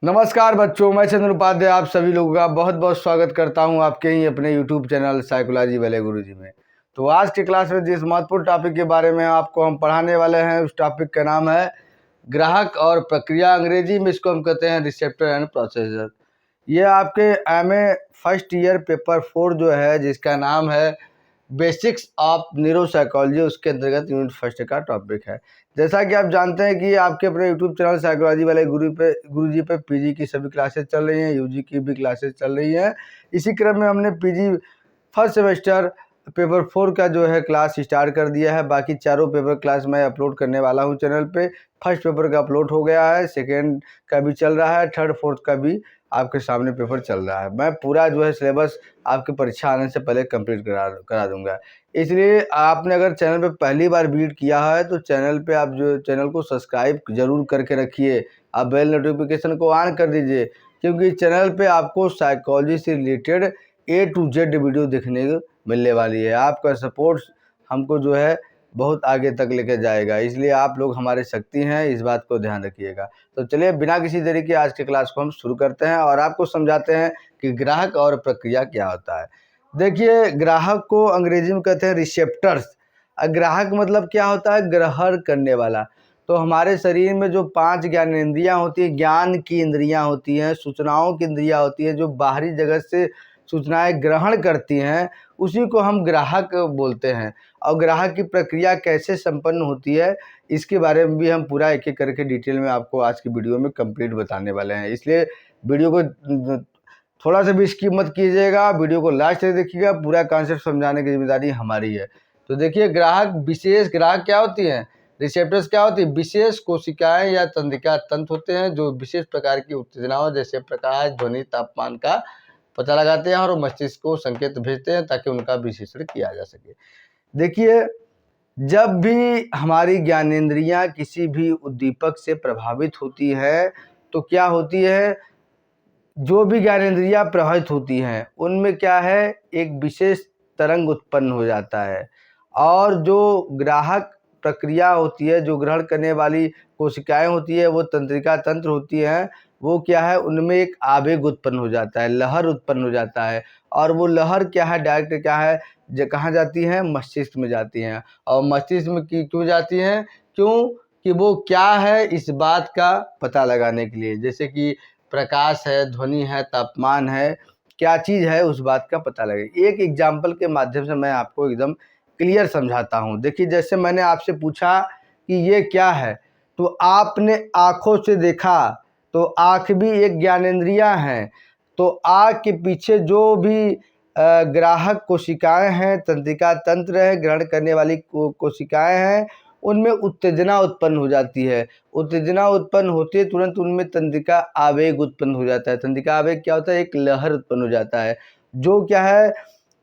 नमस्कार बच्चों, मैं चंद्र उपाध्याय आप सभी लोगों का बहुत बहुत स्वागत करता हूं आपके ही अपने YouTube चैनल साइकोलॉजी वाले गुरुजी में। तो आज की क्लास में जिस महत्वपूर्ण टॉपिक के बारे में आपको हम पढ़ाने वाले हैं उस टॉपिक का नाम है ग्राहक और प्रक्रिया। अंग्रेजी में इसको हम कहते हैं रिसेप्टर एंड प्रोसेसर। ये आपके MA फर्स्ट ईयर पेपर 4 जो है, जिसका नाम है बेसिक्स ऑफ न्यूरोसाइकोलॉजी, उसके अंतर्गत यूनिट फर्स्ट का टॉपिक है। जैसा कि आप जानते हैं कि आपके अपने यूट्यूब चैनल साइकोलॉजी वाले गुरुजी पे पीजी की सभी क्लासेस चल रही हैं, यूजी की भी क्लासेस चल रही हैं। इसी क्रम में हमने पीजी फर्स्ट सेमेस्टर पेपर 4 का जो है क्लास स्टार्ट कर दिया है। बाकी चारों पेपर क्लास मैं अपलोड करने वाला हूं चैनल पे। फर्स्ट पेपर का अपलोड हो गया है, सेकेंड का भी चल रहा है, थर्ड फोर्थ का भी आपके सामने पेपर चल रहा है। मैं पूरा जो है सिलेबस आपकी परीक्षा आने से पहले कंप्लीट करा दूंगा। इसलिए आपने अगर चैनल पे पहली बार विजिट किया है तो चैनल पे आप जो चैनल को सब्सक्राइब जरूर करके रखिए। आप बेल नोटिफिकेशन को ऑन कर दीजिए, क्योंकि चैनल पे आपको साइकोलॉजी से related A to Z video देखने को मिलने वाली है। आपका सपोर्ट हमको जो है बहुत आगे तक लेके जाएगा, इसलिए आप लोग हमारे शक्ति हैं, इस बात को ध्यान रखिएगा। तो चलिए बिना किसी देरी के आज के क्लास को हम शुरू करते हैं और आपको समझाते हैं कि ग्राहक और प्रक्रिया क्या होता है। देखिए, ग्राहक को अंग्रेजी में कहते हैं रिसेप्टर्स। ग्राहक मतलब क्या होता है? ग्रहण करने वाला। तो हमारे शरीर में जो 5 ज्ञानेंद्रियां होती हैं, ज्ञान की इंद्रियां होती हैं, सूचनाओं की इंद्रियां होती हैं, जो बाहरी जगत से सूचनाएं ग्रहण करती हैं, उसी को हम ग्राहक बोलते हैं। और ग्राहक की प्रक्रिया कैसे संपन्न होती है, इसके बारे में भी हम पूरा एक एक करके डिटेल में आपको आज की वीडियो में कंप्लीट बताने वाले हैं। इसलिए वीडियो को थोड़ा सा भी स्किप मत कीजिएगा, वीडियो को लास्ट तक देखिएगा। पूरा कॉन्सेप्ट समझाने की जिम्मेदारी हमारी है। तो देखिए, ग्राहक विशेष ग्राहक क्या होती हैं? रिसेप्टर्स क्या होती है? विशेष कोशिकाएं या तंत्रिका तंत्र होते हैं जो विशेष प्रकार की उत्तेजनाओं जैसे प्रकाश, ध्वनि, तापमान का पता लगाते हैं और मस्तिष्क को संकेत भेजते हैं ताकि उनका विश्लेषण किया जा सके। देखिए, जब भी हमारी ज्ञानेंद्रियां किसी भी उद्दीपक से प्रभावित होती है तो क्या होती है? जो भी ज्ञानेंद्रियां प्रभावित होती हैं उनमें क्या है, एक विशेष तरंग उत्पन्न हो जाता है। और जो ग्राहक प्रक्रिया होती है, जो ग्रहण करने वाली कोशिकाएं होती है, वो तंत्रिका तंत्र होती हैं, वो क्या है, उनमें एक आवेग उत्पन्न हो जाता है, लहर उत्पन्न हो जाता है। और वो लहर क्या है, डायरेक्ट क्या है, कहाँ जाती है? मस्तिष्क में जाती हैं। और मस्तिष्क में क्यों जाती हैं? क्यों कि वो क्या है, इस बात का पता लगाने के लिए। जैसे कि प्रकाश है, ध्वनि है, तापमान है, क्या चीज़ है, उस बात का पता लगे। एक एग्जाम्पल के माध्यम से मैं आपको एकदम क्लियर समझाता हूँ। देखिए, जैसे मैंने आपसे पूछा कि ये क्या है, तो आपने आँखों से देखा, तो आँख भी एक ज्ञानेंद्रिया है। तो आँख के पीछे जो भी ग्राहक कोशिकाएं हैं, तंत्रिका तंत्र है, ग्रहण करने वाली कोशिकाएं हैं, उनमें उत्तेजना उत्पन्न हो जाती है। उत्तेजना उत्पन्न होती है, तुरंत उनमें तंत्रिका आवेग उत्पन्न हो जाता है। तंत्रिका आवेग क्या होता है? एक लहर उत्पन्न हो जाता है, जो क्या है,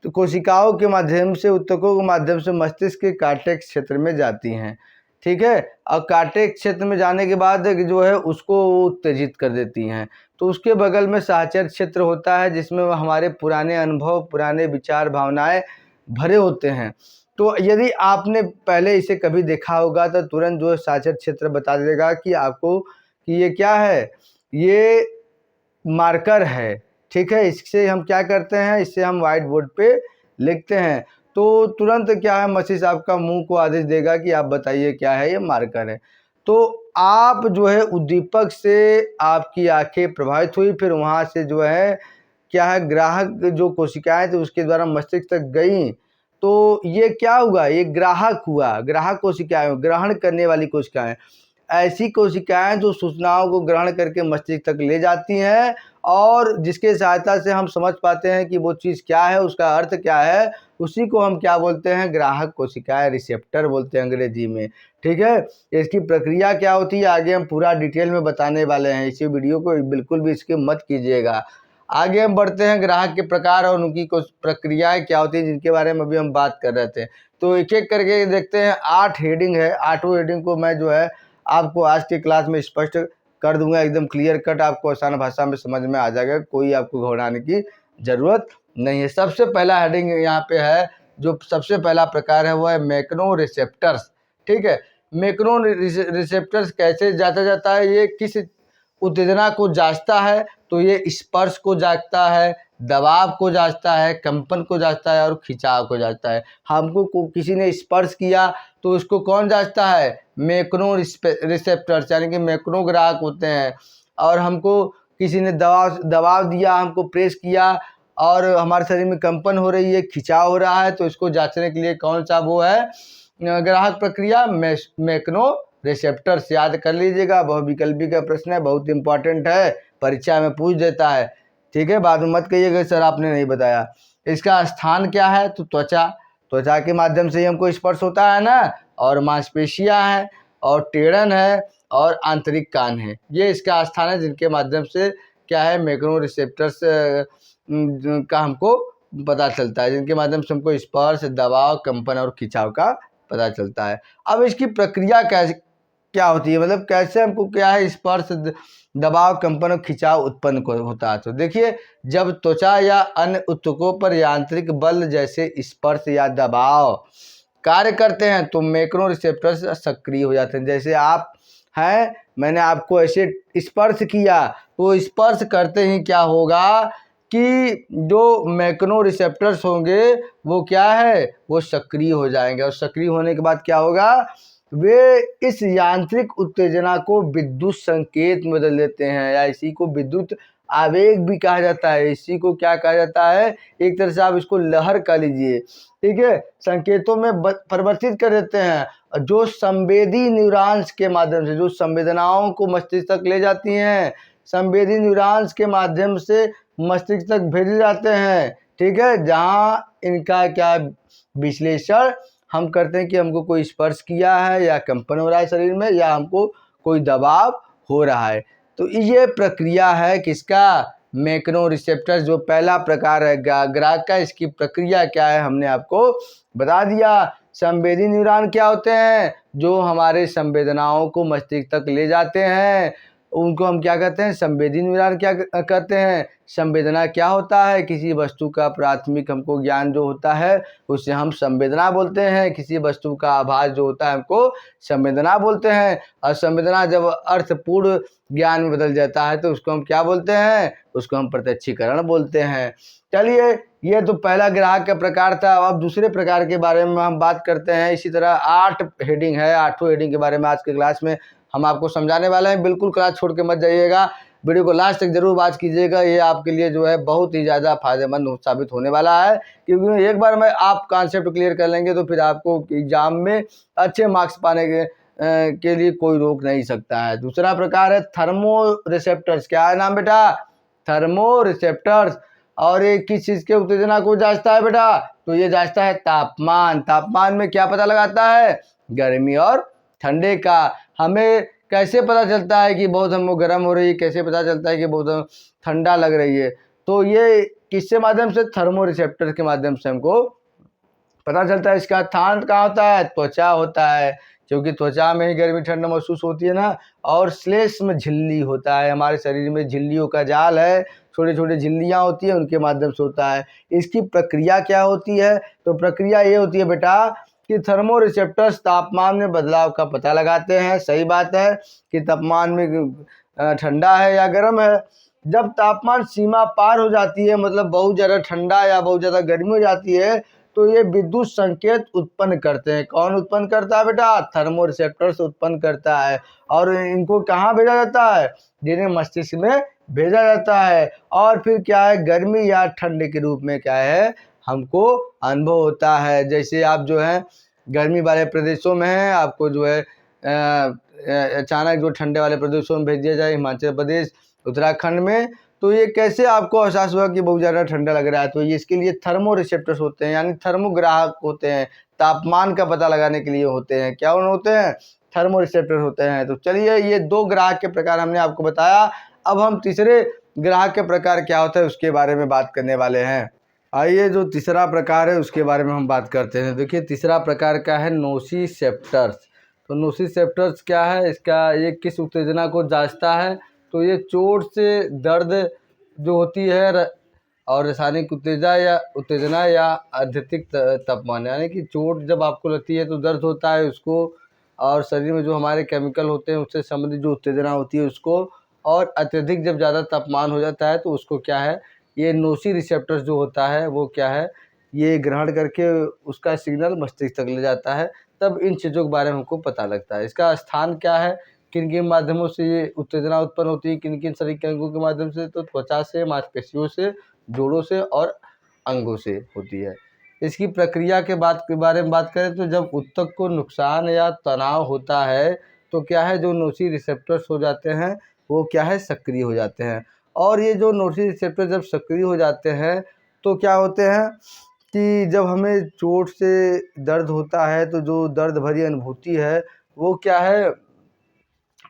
तो कोशिकाओं के माध्यम से, ऊतकों के माध्यम से मस्तिष्क के कार्टेक्स क्षेत्र में जाती हैं। ठीक है। और कार्टेक्स क्षेत्र में जाने के बाद जो है उसको उत्तेजित कर देती हैं। तो उसके बगल में साहचर्य क्षेत्र होता है, जिसमें हमारे पुराने अनुभव, पुराने विचार, भावनाएं भरे होते हैं। तो यदि आपने पहले इसे कभी देखा होगा तो तुरंत जो साहचर्य क्षेत्र बता देगा कि आपको कि ये क्या है, ये मार्कर है। ठीक है। इससे हम क्या करते हैं, इससे हम व्हाइट बोर्ड पे लिखते हैं। तो तुरंत क्या है, मस्तिष्क आपका मुंह को आदेश देगा कि आप बताइए क्या है, ये मार्कर है। तो आप जो है उद्दीपक से आपकी आंखें प्रभावित हुई, फिर वहाँ से जो है क्या है, ग्राहक जो कोशिकाएं थी उसके द्वारा मस्तिष्क तक गई। तो ये क्या हुआ, ये ग्राहक हुआ। ग्राहक कोशिकाएं, ग्रहण करने वाली कोशिकाएं, ऐसी कोशिकाएं जो सूचनाओं को ग्रहण करके मस्तिष्क तक ले जाती हैं और जिसके सहायता से हम समझ पाते हैं कि वो चीज़ क्या है, उसका अर्थ क्या है। उसी को हम क्या बोलते हैं? ग्राहक कोशिकाएं, रिसेप्टर बोलते हैं अंग्रेजी में। ठीक है। इसकी प्रक्रिया क्या होती है, आगे हम पूरा डिटेल में बताने वाले हैं। इसी वीडियो को बिल्कुल भी स्किप मत कीजिएगा। आगे हम बढ़ते हैं, ग्राहक के प्रकार और उनकी कुछ प्रक्रियाएं क्या होती है, जिनके बारे में अभी हम बात कर रहे थे। तो एक एक करके देखते हैं। 8 हेडिंग है, 8 हेडिंग को मैं जो है आपको आज की क्लास में स्पष्ट कर दूंगा, एकदम क्लियर कट, आपको आसान भाषा में समझ में आ जाएगा, कोई आपको घबराने की जरूरत नहीं है। सबसे पहला हेडिंग यहाँ पे है, जो सबसे पहला प्रकार है वो है मैक्नो रिसेप्टर्स। ठीक है। मैक्नो रिसेप्टर्स कैसे जाता है, ये किस उत्तेजना को जांचता है तो ये स्पर्श को जांचता है, दबाव को जांचता है, कंपन को जांचता है और खिंचाव को जांचता है। हमको किसी ने स्पर्श किया तो उसको कौन जांचता है? मैक्रो रिसेप्टर्स यानी कि मैक्रोग्राहक होते हैं। और हमको किसी ने दबाव दिया, हमको प्रेस किया और हमारे शरीर में कंपन हो रही है, खिंचाव हो रहा है, तो इसको जांचने के लिए कौन सा वो है ग्राहक प्रक्रिया? Macro receptors. याद कर लीजिएगा, बहुविकल्पी का प्रश्न है, बहुत इंपॉर्टेंट है, परीक्षा में पूछ देता है। ठीक है, बाद में मत कहिएगा सर आपने नहीं बताया। इसका स्थान क्या है? तो त्वचा। त्वचा के माध्यम से ही हमको स्पर्श होता है ना, और मांसपेशियां हैं और टेड़न है और आंतरिक कान है, ये इसका स्थान है जिनके माध्यम से क्या है मैक्रो रिसेप्टर्स का हमको पता चलता है, जिनके माध्यम से हमको स्पर्श, दबाव, कंपन और खिंचाव का पता चलता है। अब इसकी प्रक्रिया क्या होती है, मतलब कैसे हमको क्या है स्पर्श, दबाव, कंपन और खिंचाव उत्पन्न होता है। तो देखिए, जब त्वचा या अन्य ऊतकों पर यांत्रिक बल जैसे स्पर्श या दबाव कार्य करते हैं तो मैक्रो रिसेप्टर्स सक्रिय हो जाते हैं। जैसे आप हैं, मैंने आपको ऐसे स्पर्श किया तो स्पर्श करते ही क्या होगा कि जो मैक्रो रिसेप्टर्स होंगे वो क्या है, वो सक्रिय हो जाएंगे। और सक्रिय होने के बाद क्या होगा, वे इस यांत्रिक उत्तेजना को विद्युत संकेत में बदल देते हैं, या इसी को विद्युत आवेग भी कहा जाता है। इसी को क्या कहा जाता है, एक तरह से आप इसको लहर कह लीजिए। ठीक है, संकेतों में परिवर्तित कर देते हैं, जो संवेदी न्यूरॉन्स के माध्यम से, जो संवेदनाओं को मस्तिष्क तक ले जाती हैं, संवेदी न्यूरॉन्स के माध्यम से मस्तिष्क तक भेजे जाते हैं। ठीक है, जहां इनका क्या विश्लेषण हम करते हैं कि हमको कोई स्पर्श किया है या कंपन हो रहा है शरीर में, या हमको कोई दबाव हो रहा है। तो ये प्रक्रिया है किसका, मैक्रो रिसेप्टर्स, जो पहला प्रकार है ग्राहक का। इसकी प्रक्रिया क्या है हमने आपको बता दिया। संवेदी न्यूरॉन क्या होते हैं, जो हमारे संवेदनाओं को मस्तिष्क तक ले जाते हैं, उनको हम क्या कहते हैं, संवेदी न्यूरॉन। क्या कहते हैं, संवेदना क्या होता है, किसी वस्तु का प्राथमिक हमको ज्ञान जो होता है उसे हम संवेदना बोलते हैं। किसी वस्तु का आभास जो होता है हमको संवेदना बोलते हैं। और संवेदना जब अर्थपूर्ण ज्ञान में बदल जाता है तो उसको हम क्या बोलते हैं, उसको हम प्रत्यक्षीकरण बोलते हैं। चलिए, ये तो पहला ग्राहक का प्रकार था। अब दूसरे प्रकार के बारे में हम बात करते हैं। इसी तरह 8 हेडिंग है, 8 हेडिंग के बारे में आज के क्लास में हम आपको समझाने वाले हैं। बिल्कुल क्लास छोड़ के मत जाइएगा, वीडियो को लास्ट तक जरूर वॉच कीजिएगा। ये आपके लिए जो है बहुत ही ज़्यादा फायदेमंद साबित होने वाला है, क्योंकि एक बार में आप कॉन्सेप्ट क्लियर कर लेंगे तो फिर आपको एग्जाम में अच्छे मार्क्स पाने के लिए कोई रोक नहीं सकता है। दूसरा प्रकार है थर्मो रिसेप्टर्स। क्या है नाम बेटा, थर्मो रिसेप्टर्स। और ये किस चीज़ के उत्तेजना को जांचता है बेटा, तो ये जांचता है तापमान। तापमान में क्या पता लगाता है, गर्मी और ठंडे का। हमें कैसे पता चलता है कि बहुत हमको गर्म हो रही है, कैसे पता चलता है कि बहुत ठंडा लग रही है, तो ये किसके माध्यम से, थर्मो रिसेप्टर के माध्यम से हमको पता चलता है। इसका स्थान कहाँ होता है, त्वचा होता है, क्योंकि त्वचा में ही गर्मी ठंड महसूस होती है ना। और श्लेष्म में झिल्ली होता है, हमारे शरीर में झिल्लियों का जाल है, छोटे छोटे झिल्लियाँ होती है, उनके माध्यम से होता है। इसकी प्रक्रिया क्या होती है, तो प्रक्रिया ये होती है बेटा कि थर्मो रिसेप्टर्स तापमान में बदलाव का पता लगाते हैं। सही बात है कि तापमान में ठंडा है या गर्म है। जब तापमान सीमा पार हो जाती है, मतलब बहुत ज़्यादा ठंडा या बहुत ज़्यादा गर्मी हो जाती है, तो ये विद्युत संकेत उत्पन्न करते हैं। कौन उत्पन्न करता है बेटा, थर्मो रिसेप्टर्स उत्पन्न करता है। और इनको कहाँ भेजा जाता है, जिन्हें मस्तिष्क में भेजा जाता है। और फिर क्या है, गर्मी या ठंड के रूप में क्या है हमको अनुभव होता है। जैसे आप जो है गर्मी वाले प्रदेशों में हैं, आपको जो है अचानक जो ठंडे वाले प्रदेशों में भेज दिया जाए, हिमाचल प्रदेश, उत्तराखंड में, तो ये कैसे आपको एहसास हुआ कि बहुत ज़्यादा ठंडा लग रहा है, तो ये इसके लिए थर्मो रिसेप्टर्स होते हैं, यानी थर्मोग्राहक होते हैं, तापमान का पता लगाने के लिए होते हैं। क्या होते हैं, थर्मो रिसेप्टर्स होते हैं। तो चलिए, ये 2 ग्राहक के प्रकार हमने आपको बताया। अब हम तीसरे ग्राहक के प्रकार क्या होता है उसके बारे में बात करने वाले हैं। आइए, जो तीसरा प्रकार है उसके बारे में हम बात करते हैं। देखिए, तीसरा प्रकार का है नोसिसेप्टर्स। तो नोसिसेप्टर्स क्या है, इसका ये किस उत्तेजना को जांचता है, तो ये चोट से दर्द जो होती है और रासायनिक उत्तेजना या अत्यधिक तापमान, यानी कि चोट जब आपको लगती है तो दर्द होता है उसको, और शरीर में जो हमारे केमिकल होते हैं उससे संबंधित जो उत्तेजना होती है उसको, और अत्यधिक जब ज़्यादा तापमान हो जाता है तो उसको क्या है, ये नोसी रिसेप्टर्स जो होता है वो क्या है, ये ग्रहण करके उसका सिग्नल मस्तिष्क तक ले जाता है। तब इन चीज़ों के बारे में हमको पता लगता है। इसका स्थान क्या है, किन किन माध्यमों से ये उत्तेजना उत्पन्न होती है, किन किन शरीर के अंगों के माध्यम से, तो त्वचा से, मांसपेशियों से, जोड़ों से और अंगों से होती है। इसकी प्रक्रिया के बारे में बात करें तो जब ऊतक को नुकसान या तनाव होता है तो क्या है, जो नोसी रिसेप्टर्स हो जाते हैं वो क्या है, सक्रिय हो जाते हैं। और ये जो नोसी रिसेप्टर जब सक्रिय हो जाते हैं तो क्या होते हैं कि जब हमें चोट से दर्द होता है तो जो दर्द भरी अनुभूति है वो क्या है,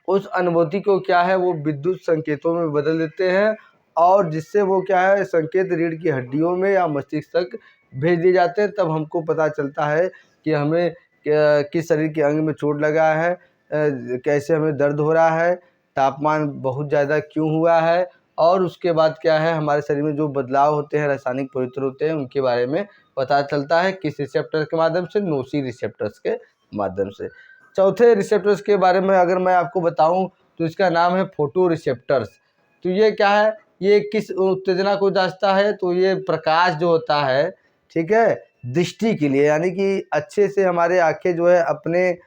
उस अनुभूति को क्या है, वो विद्युत संकेतों में बदल देते हैं और जिससे वो क्या है, संकेत रीढ़ की हड्डियों में या मस्तिष्क तक भेज दिए जाते हैं। तब हमको पता चलता है कि हमें किस शरीर के अंग में चोट लगा है, कैसे हमें दर्द हो रहा है, तापमान बहुत ज़्यादा क्यों हुआ है, और उसके बाद क्या है, हमारे शरीर में जो बदलाव होते हैं, रासायनिक परिवर्तन होते हैं, उनके बारे में पता चलता है। किस रिसेप्टर के माध्यम से, नोसी रिसेप्टर्स के माध्यम से। चौथे रिसेप्टर्स के बारे में अगर मैं आपको बताऊं तो इसका नाम है फोटो रिसेप्टर्स। तो ये क्या है, ये किस उत्तेजना को जांचता है, तो ये प्रकाश जो होता है, ठीक है, दृष्टि के लिए, यानी कि अच्छे से हमारे आंखें जो है अपने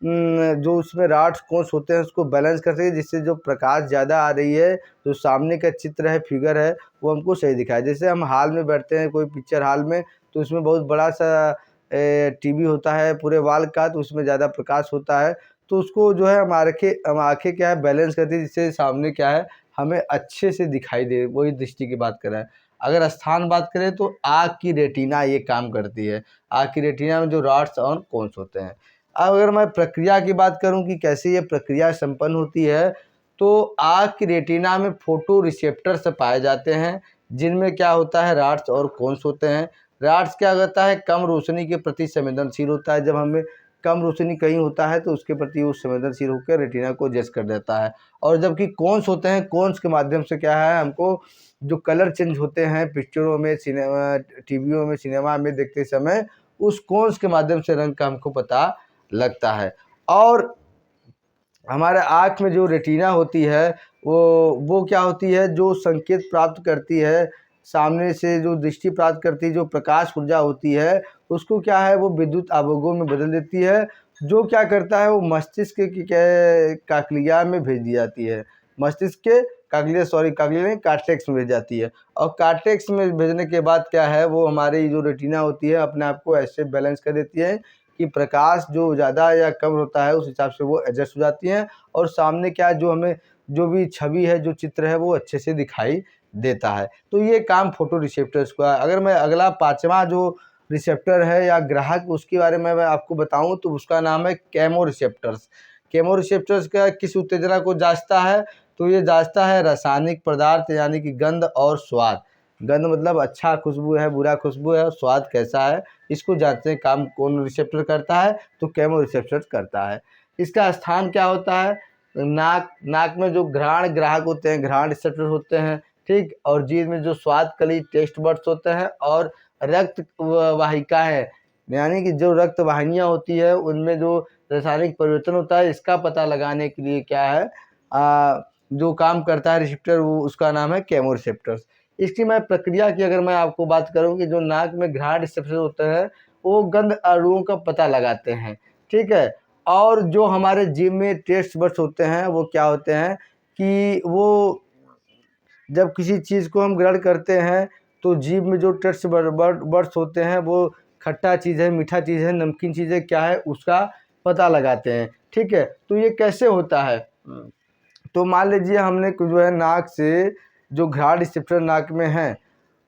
जो उसमें राड्स कोन्स होते हैं उसको बैलेंस कर सके, जिससे जो प्रकाश ज़्यादा आ रही है, जो सामने का चित्र है, फिगर है, वो हमको सही दिखाए। जैसे हम हॉल में बैठते हैं कोई पिक्चर हॉल में, तो उसमें बहुत बड़ा सा टीवी होता है पूरे वॉल का, तो उसमें ज़्यादा प्रकाश होता है, तो उसको जो है हम आँखें क्या है बैलेंस करती है, जिससे सामने क्या है हमें अच्छे से दिखाई दे। वही दृष्टि की बात कर रहे हैं। अगर स्थान बात करें तो आँख की रेटिना ये काम करती है। आँख की रेटिना में जो रॉड्स और कोन्स होते हैं। अब अगर मैं प्रक्रिया की बात करूं कि कैसे ये प्रक्रिया संपन्न होती है, तो आँख की रेटिना में फोटो रिसेप्टर्स पाए जाते हैं, जिनमें क्या होता है, रॉड्स और कोन्स होते हैं। रॉड्स क्या करता है, कम रोशनी के प्रति संवेदनशील होता है। जब हमें कम रोशनी कहीं होता है तो उसके प्रति वो संवेदनशील होकर रेटिना को एडजस्ट कर देता है। और जबकि कोन्स होते हैं, कोन्स के माध्यम से क्या है, हमको जो कलर चेंज होते हैं पिक्चरों में, सिनेमा, टीवियों में, सिनेमा में देखते समय, उस कोन्स के माध्यम से रंग का हमको पता लगता है। और हमारे आँख में जो रेटिना होती है वो क्या होती है, जो संकेत प्राप्त करती है, सामने से जो दृष्टि प्राप्त करती है, जो प्रकाश ऊर्जा होती है, उसको क्या है, वो विद्युत आवेगों में बदल देती है, जो क्या करता है, वो मस्तिष्क की काकलिया में भेज दी जाती है। मस्तिष्क के काकलिया नहीं, कार्टेक्स में भेज जाती है। और कार्टेक्स में भेजने के बाद क्या है, वो हमारी जो रेटिना होती है अपने आप को ऐसे बैलेंस कर देती है कि प्रकाश जो ज़्यादा या कम होता है उस हिसाब से वो एडजस्ट हो जाती हैं, और सामने क्या जो हमें जो भी छवि है, जो चित्र है, वो अच्छे से दिखाई देता है। तो ये काम फोटो रिसेप्टर्स का है। अगर मैं अगला पाँचवा जो रिसेप्टर है या ग्राहक, उसके बारे में मैं आपको बताऊं तो उसका नाम है केमो रिसेप्टर्स। केमो रिसेप्टर्स का किस उत्तेजना को जांचता है, तो ये जांचता है रासायनिक पदार्थ, यानी कि गंध और स्वाद। गंध मतलब अच्छा खुशबू है, बुरा खुशबू है, और स्वाद कैसा है, इसको जांचने का काम कौन रिसेप्टर करता है, तो केमो रिसेप्टर करता है। इसका स्थान क्या होता है, नाक में जो घ्राण ग्राहक होते हैं, घ्राण रिसेप्टर होते हैं, ठीक। और जीभ में जो स्वाद कली टेस्ट बड्स होते हैं, और रक्त वाहिकाएं, यानी कि जो रक्त वाहिनियाँ होती है, उनमें जो रासायनिक परिवर्तन होता है, इसका पता लगाने के लिए क्या है, जो काम करता है रिसेप्टर, वो उसका नाम है केमो रिसेप्टर्स। इसकी मैं प्रक्रिया की अगर मैं आपको बात करूं कि जो नाक में घ्राण रिसेप्टर होते हैं वो गंध अणुओं का पता लगाते हैं, ठीक है। और जो हमारे जीभ में टेस्ट बड्स होते हैं वो क्या होते हैं कि वो जब किसी चीज़ को हम ग्रहण करते हैं तो जीभ में जो टेस्ट बड्स होते हैं वो खट्टा चीज़ है, मीठा चीज़ है, नमकीन चीज़ है, क्या है, उसका पता लगाते हैं, ठीक है। तो ये कैसे होता है, तो मान लीजिए हमने जो है नाक से जो घ्राण रिसेप्टर नाक में है,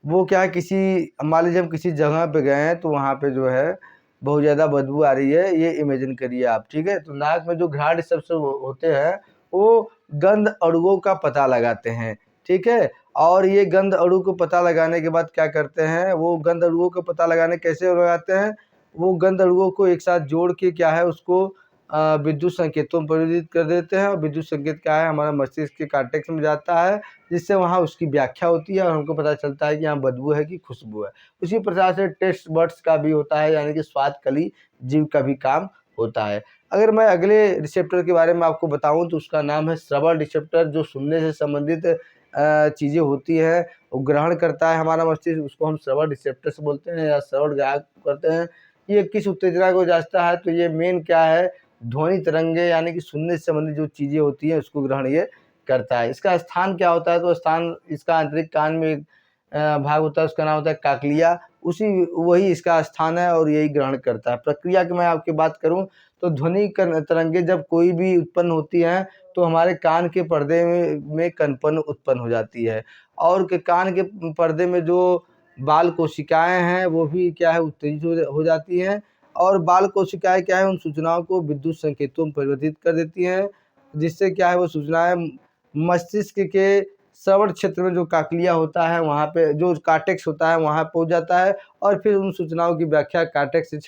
वो क्या है, मान लीजिए हम किसी जगह पे गए हैं तो वहाँ पे जो है बहुत ज़्यादा बदबू आ रही है, ये इमेजिन करिए आप, ठीक है। तो नाक में जो घ्राण रिसेप्टर होते हैं वो गंध अणुओं का पता लगाते हैं, ठीक है। और ये गंध अणु को पता लगाने के बाद क्या करते हैं, वो गंध अणुओं को पता लगाने कैसे लगाते हैं, वो गंध अणुओं को एक साथ जोड़ के क्या है, उसको विद्युत संकेतों में परिवर्तित कर देते हैं। और विद्युत संकेत क्या है, हमारा मस्तिष्क के कॉर्टेक्स में जाता है, जिससे वहाँ उसकी व्याख्या होती है और हमको पता चलता है कि यहाँ बदबू है कि खुशबू है। उसी प्रकार से टेस्ट बड्स का भी होता है, यानी कि स्वाद कली जीभ का भी काम होता है। अगर मैं अगले रिसेप्टर के बारे में आपको बताऊं तो उसका नाम है श्रवण रिसेप्टर, जो सुनने से संबंधित चीज़ें होती हैं वो ग्रहण करता है हमारा मस्तिष्क, उसको हम श्रवण रिसेप्टर्स बोलते हैं या श्रवण ग्राहक करते हैं। ये किस उत्तेजना को जांचता है, तो ये मेन क्या है, ध्वनि तरंगे यानी कि सुनने से संबंधित जो चीज़ें होती हैं उसको ग्रहण ये करता है। इसका स्थान क्या होता है, तो स्थान इसका आंतरिक कान में एक भाग होता है, उसका नाम होता है काकलिया, उसी वही इसका स्थान है और यही ग्रहण करता है। प्रक्रिया की मैं आपकी बात करूं तो ध्वनि तरंगे जब कोई भी उत्पन्न होती हैं तो हमारे कान के पर्दे में कंपन उत्पन्न हो जाती है, और के कान के पर्दे में जो बाल कोशिकाएं हैं वो भी क्या है, उत्तेजित हो जाती हैं, और बाल कोशिकाएं क्या है, उन सूचनाओं को विद्युत संकेतों में परिवर्तित कर देती हैं, जिससे क्या है वो सूचनाएं मस्तिष्क के श्रवण क्षेत्र में जो काकलिया होता है वहाँ पे, जो कार्टेक्स होता है वहाँ पहुँच जाता है, और फिर उन सूचनाओं की व्याख्या कार्टेक्स से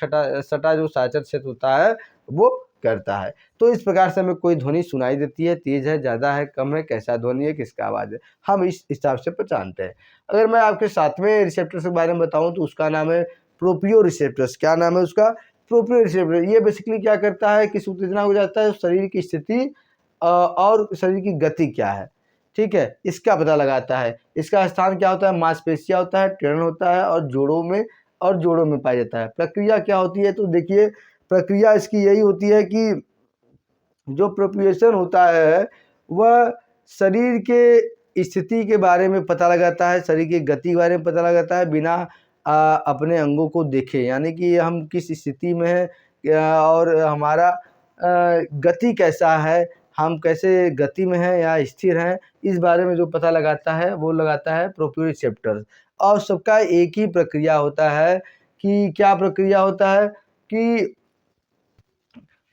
सटा जो साचर क्षेत्र होता है वो करता है। तो इस प्रकार से हमें कोई ध्वनि सुनाई देती है, तेज है, ज़्यादा है, कम है, कैसा ध्वनि है, किसका आवाज़ है, हम इस हिसाब से पहचानते हैं। अगर मैं आपके सातवें रिसेप्टर के बारे में बताऊँ तो उसका नाम है प्रोपियो रिसेप्टर्स। क्या नाम है उसका, प्रोपियो रिसेप्टर। ये बेसिकली क्या करता है, किस उत्तेजना हो जाता है, शरीर की स्थिति और शरीर की गति क्या है, ठीक है, इसका पता लगाता है। इसका स्थान क्या होता है, मांसपेशियाँ होता है, टेढ़न होता है और जोड़ों में पाया जाता है। प्रक्रिया क्या होती है, तो देखिए प्रक्रिया इसकी यही होती है कि जो प्रोप्रिएशन होता है वह शरीर के स्थिति के बारे में पता लगाता है, शरीर की गति के बारे में पता लगाता है बिना अपने अंगों को देखे, यानी कि हम किस स्थिति में हैं और हमारा गति कैसा है, हम कैसे गति में हैं या स्थिर हैं, इस बारे में जो पता लगाता है वो लगाता है प्रोप्रियोसेप्टर। और सबका एक ही प्रक्रिया होता है कि क्या प्रक्रिया होता है कि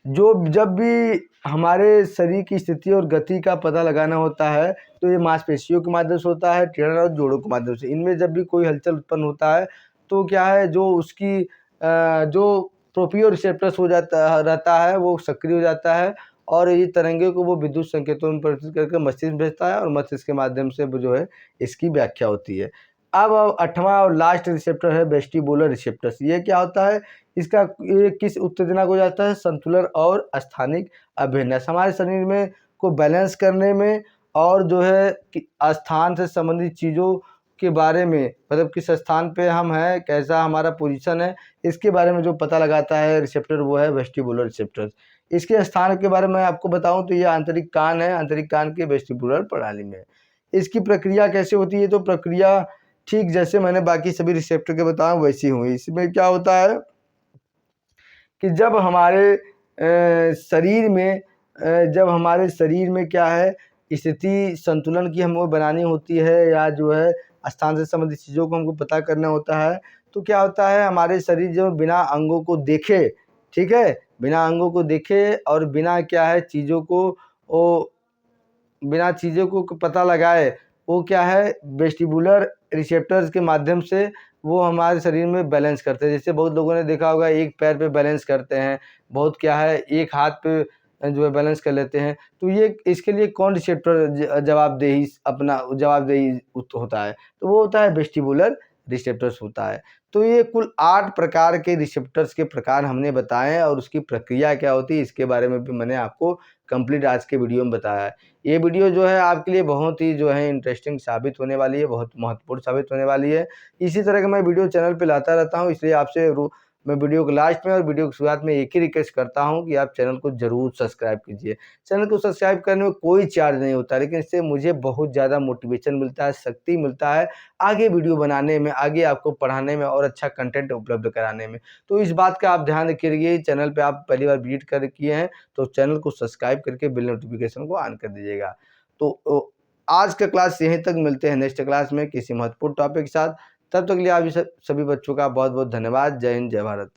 जब भी हमारे शरीर की स्थिति और गति का पता लगाना होता है तो ये मांसपेशियों के माध्यम से होता है, टेढ़न और जोड़ों के माध्यम से। इनमें जब भी कोई हलचल उत्पन्न होता है तो क्या है, जो उसकी जो प्रोपियो रिसेप्टर्स हो जाता रहता है वो सक्रिय हो जाता है, और ये तरंगे को वो विद्युत संकेतों में परिवर्तित करके मस्तिष्क में भेजता है, और मस्तिष्क के माध्यम से वो जो है इसकी व्याख्या होती है। अब 8वां और लास्ट रिसेप्टर है वेस्टिबुलर रिसेप्टर्स। ये क्या होता है, इसका ये किस उत्तेजना को जाता है, संतुलन और स्थानिक अभिविन्यास, हमारे शरीर में को बैलेंस करने में, और जो है कि स्थान से संबंधित चीज़ों के बारे में, मतलब किस स्थान पे हम हैं, कैसा हमारा पोजीशन है, इसके बारे में जो पता लगाता है रिसेप्टर वो है वेस्टिबुलर रिसेप्टर। इसके स्थान के बारे में आपको बताऊं तो ये आंतरिक कान है, आंतरिक कान के वेस्टिबुलर प्रणाली में। इसकी प्रक्रिया कैसे होती है, तो प्रक्रिया ठीक जैसे मैंने बाकी सभी रिसेप्टर के बताया वैसी हुई। इसमें क्या होता है कि जब हमारे शरीर में क्या है, स्थिति संतुलन की हमें बनानी होती है, या जो है स्थान से संबंधित चीज़ों को हमको पता करना होता है, तो क्या होता है, हमारे शरीर जो बिना अंगों को देखे, ठीक है, बिना अंगों को देखे और बिना क्या है चीज़ों को वो बिना चीज़ों को पता लगाए, वो क्या है वेस्टिबुलर रिसेप्टर्स के माध्यम से वो हमारे शरीर में बैलेंस करते हैं। जैसे बहुत लोगों ने देखा होगा एक पैर पे बैलेंस करते हैं, बहुत क्या है एक हाथ पे जो है बैलेंस कर लेते हैं, तो ये इसके लिए कौन रिसेप्टर जवाबदेही होता है, तो वो होता है वेस्टिबुलर रिसेप्टर्स होता है। तो ये कुल 8 प्रकार के रिसेप्टर्स के प्रकार हमने बताए हैं, और उसकी प्रक्रिया क्या होती है इसके बारे में भी मैंने आपको कंप्लीट आज के वीडियो में बताया है। ये वीडियो जो है आपके लिए बहुत ही जो है इंटरेस्टिंग साबित होने वाली है, बहुत महत्वपूर्ण साबित होने वाली है। इसी तरह का मैं वीडियो चैनल पे लाता रहता हूँ, इसलिए आपसे मैं वीडियो के लास्ट में और वीडियो की शुरुआत में एक ही रिक्वेस्ट करता हूँ कि आप चैनल को ज़रूर सब्सक्राइब कीजिए। चैनल को सब्सक्राइब करने में कोई चार्ज नहीं होता, लेकिन इससे मुझे बहुत ज़्यादा मोटिवेशन मिलता है, शक्ति मिलता है आगे वीडियो बनाने में, आगे आपको पढ़ाने में और अच्छा कंटेंट उपलब्ध कराने में। तो इस बात का आप ध्यान रखिए, चैनल पर आप पहली बार विजिट कर किए हैं तो चैनल को सब्सक्राइब करके बेल नोटिफिकेशन को ऑन कर दीजिएगा। तो आज का क्लास यहीं तक, मिलते हैं नेक्स्ट क्लास में किसी महत्वपूर्ण टॉपिक के साथ। तब तक के लिए आप सभी बच्चों का बहुत बहुत धन्यवाद। जय हिंद, जय भारत।